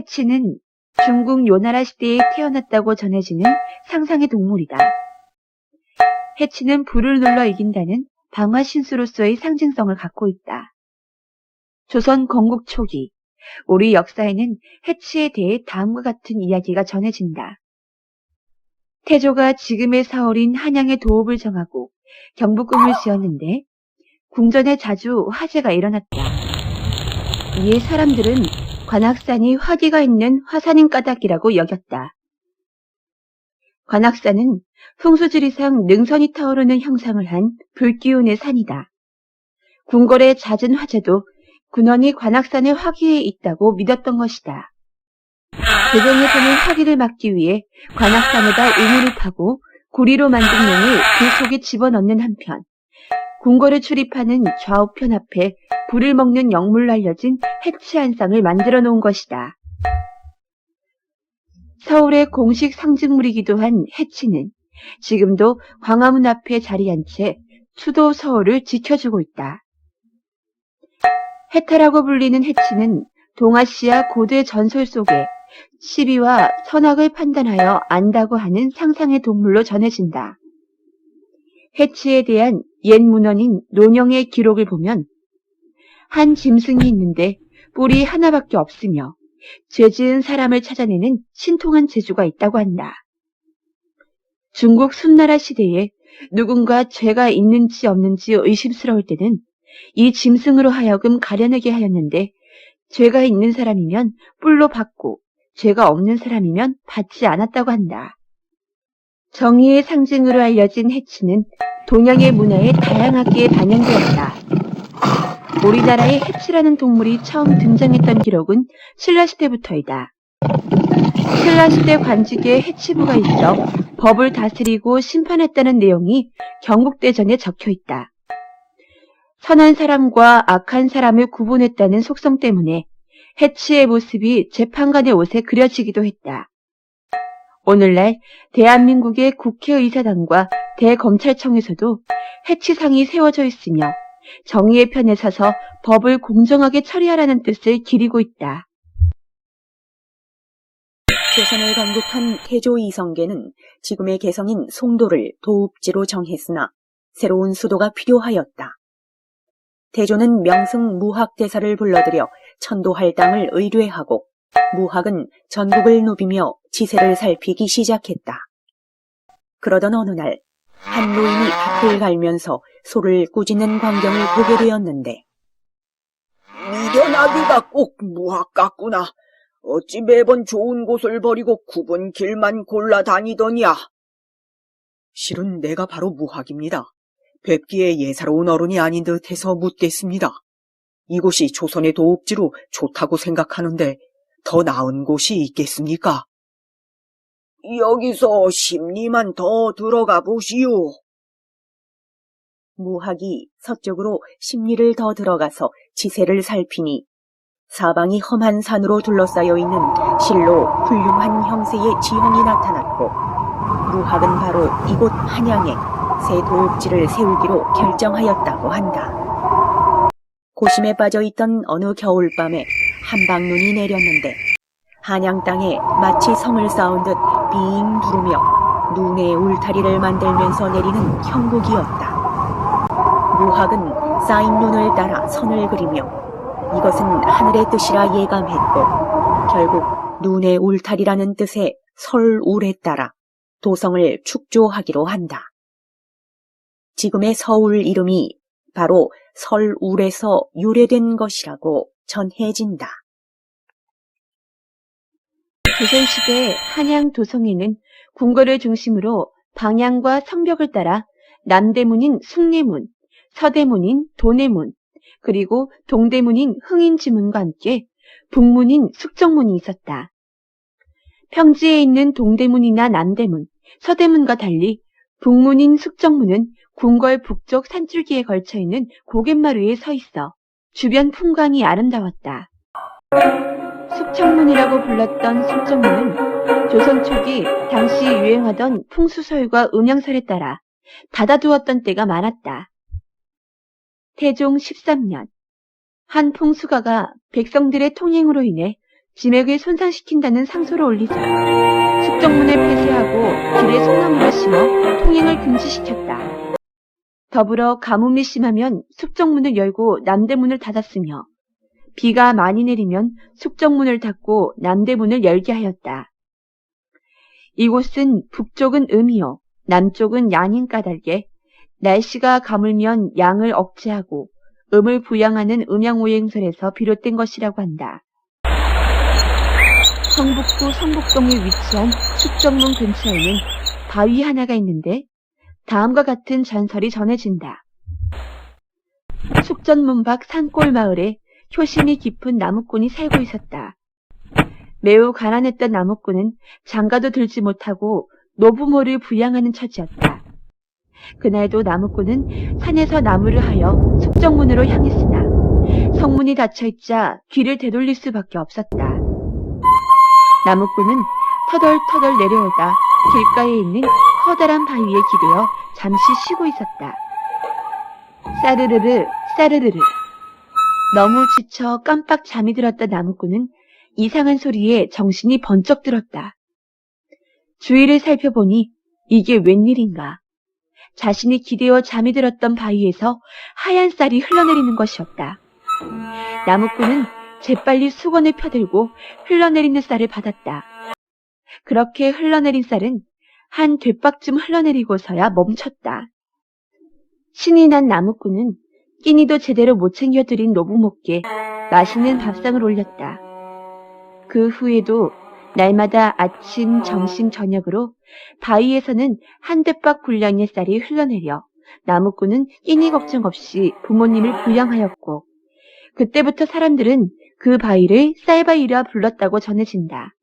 해치는 중국 요나라 시대에 태어났다고 전해지는 상상의 동물이다. 해치는 불을 눌러 이긴다는 방화신수로서의 상징성을 갖고 있다. 조선 건국 초기, 우리 역사에는 해치에 대해 다음과 같은 이야기가 전해진다. 태조가 지금의 서울인 한양의 도읍을 정하고 경복궁을 지었는데 궁전에 자주 화재가 일어났다. 이에 사람들은 관악산이 화기가 있는 화산인 까닭이라고 여겼다. 관악산은 풍수지리상 능선이 타오르는 형상을 한 불기운의 산이다. 궁궐의 잦은 화재도 근원이 관악산의 화기에 있다고 믿었던 것이다. 대전에서는 화기를 막기 위해 관악산에다 우물을 파고 구리로 만든 용을 그 속에 집어넣는 한편 궁궐을 출입하는 좌우편 앞에 불을 먹는 영물로 알려진 해치 한 쌍을 만들어 놓은 것이다. 서울의 공식 상징물이기도 한 해치는 지금도 광화문 앞에 자리한 채 수도 서울을 지켜주고 있다. 해타라고 불리는 해치는 동아시아 고대 전설 속에 시비와 선악을 판단하여 안다고 하는 상상의 동물로 전해진다. 해치에 대한 옛 문헌인 논영의 기록을 보면 한 짐승이 있는데 뿔이 하나밖에 없으며 죄 지은 사람을 찾아내는 신통한 재주가 있다고 한다. 중국 순나라 시대에 누군가 죄가 있는지 없는지 의심스러울 때는 이 짐승으로 하여금 가려내게 하였는데 죄가 있는 사람이면 뿔로 받고 죄가 없는 사람이면 받지 않았다고 한다. 정의의 상징으로 알려진 해치는 동양의 문화에 다양하게 반영되었다. 우리나라에 해치라는 동물이 처음 등장했던 기록은 신라시대부터이다. 신라시대 관직에 해치부가 있어 법을 다스리고 심판했다는 내용이 경국대전에 적혀있다. 선한 사람과 악한 사람을 구분했다는 속성 때문에 해치의 모습이 재판관의 옷에 그려지기도 했다. 오늘날 대한민국의 국회의사당과 대검찰청에서도 해치상이 세워져 있으며 정의의 편에 서서 법을 공정하게 처리하라는 뜻을 기리고 있다. 조선을 건국한 태조 이성계는 지금의 개성인 송도를 도읍지로 정했으나 새로운 수도가 필요하였다. 태조는 명승 무학대사를 불러들여 천도할 땅을 의뢰하고 무학은 전국을 누비며 지세를 살피기 시작했다. 그러던 어느 날 한 노인이 밭을 갈면서 소를 꾸짖는 광경을 보게 되었는데 미련하기가 꼭 무학 같구나. 어찌 매번 좋은 곳을 버리고 굽은 길만 골라 다니더냐. 실은 내가 바로 무학입니다. 뵙기에 예사로운 어른이 아닌 듯해서 묻겠습니다. 이곳이 조선의 도읍지로 좋다고 생각하는데 더 나은 곳이 있겠습니까? 여기서 심리만 더 들어가 보시오. 무학이 서쪽으로 십리를 더 들어가서 지세를 살피니 사방이 험한 산으로 둘러싸여 있는 실로 훌륭한 형세의 지형이 나타났고 무학은 바로 이곳 한양에 새 도읍지를 세우기로 결정하였다고 한다. 고심에 빠져있던 어느 겨울밤에 한방눈이 내렸는데 한양 땅에 마치 성을 쌓은 듯 빙 부르며 눈의 울타리를 만들면서 내리는 형국이었다. 무학은 쌓인 눈을 따라 선을 그리며 이것은 하늘의 뜻이라 예감했고 결국 눈의 울타리라는 뜻의 설울에 따라 도성을 축조하기로 한다. 지금의 서울 이름이 바로 설울에서 유래된 것이라고 전해진다. 조선시대 한양 도성에는 궁궐을 중심으로 방향과 성벽을 따라 남대문인 숭례문, 서대문인 도내문, 그리고 동대문인 흥인지문과 함께 북문인 숙정문이 있었다. 평지에 있는 동대문이나 남대문, 서대문과 달리 북문인 숙정문은 궁궐 북쪽 산줄기에 걸쳐있는 고갯마루에 서 있어 주변 풍광이 아름다웠다. 숙청문이라고 불렀던 숙정문은 조선 초기 당시 유행하던 풍수설과 음양설에 따라 닫아두었던 때가 많았다. 태종 13년, 한 풍수가가 백성들의 통행으로 인해 진액을 손상시킨다는 상소를 올리자 숙정문을 폐쇄하고 길에 소나무를 심어 통행을 금지시켰다. 더불어 가뭄이 심하면 숙정문을 열고 남대문을 닫았으며 비가 많이 내리면 숙정문을 닫고 남대문을 열게 하였다. 이곳은 북쪽은 음이요 남쪽은 양인 까닭에 날씨가 가물면 양을 억제하고 음을 부양하는 음양오행설에서 비롯된 것이라고 한다. 성북구 성북동에 위치한 숙정문 근처에는 바위 하나가 있는데 다음과 같은 전설이 전해진다. 숙전문 밖 산골 마을에 효심이 깊은 나무꾼이 살고 있었다. 매우 가난했던 나무꾼은 장가도 들지 못하고 노부모를 부양하는 처지였다. 그날도 나무꾼은 산에서 나무를 하여 숙정문으로 향했으나 성문이 닫혀있자 귀를 되돌릴 수밖에 없었다. 나무꾼은 터덜터덜 내려오다 길가에 있는 커다란 바위에 기대어 잠시 쉬고 있었다. 싸르르르 싸르르르. 너무 지쳐 깜빡 잠이 들었던 나무꾼은 이상한 소리에 정신이 번쩍 들었다. 주위를 살펴보니 이게 웬일인가. 자신이 기대어 잠이 들었던 바위에서 하얀 쌀이 흘러내리는 것이었다. 나무꾼은 재빨리 수건을 펴들고 흘러내리는 쌀을 받았다. 그렇게 흘러내린 쌀은 한 돛박쯤 흘러내리고서야 멈췄다. 신이 난 나무꾼은 끼니도 제대로 못 챙겨드린 노부모께 맛있는 밥상을 올렸다. 그 후에도 날마다 아침, 점심, 저녁으로 바위에서는 한 돛박 분량의 쌀이 흘러내려 나무꾼은 끼니 걱정 없이 부모님을 부양하였고 그때부터 사람들은 그 바위를 쌀바위라 불렀다고 전해진다.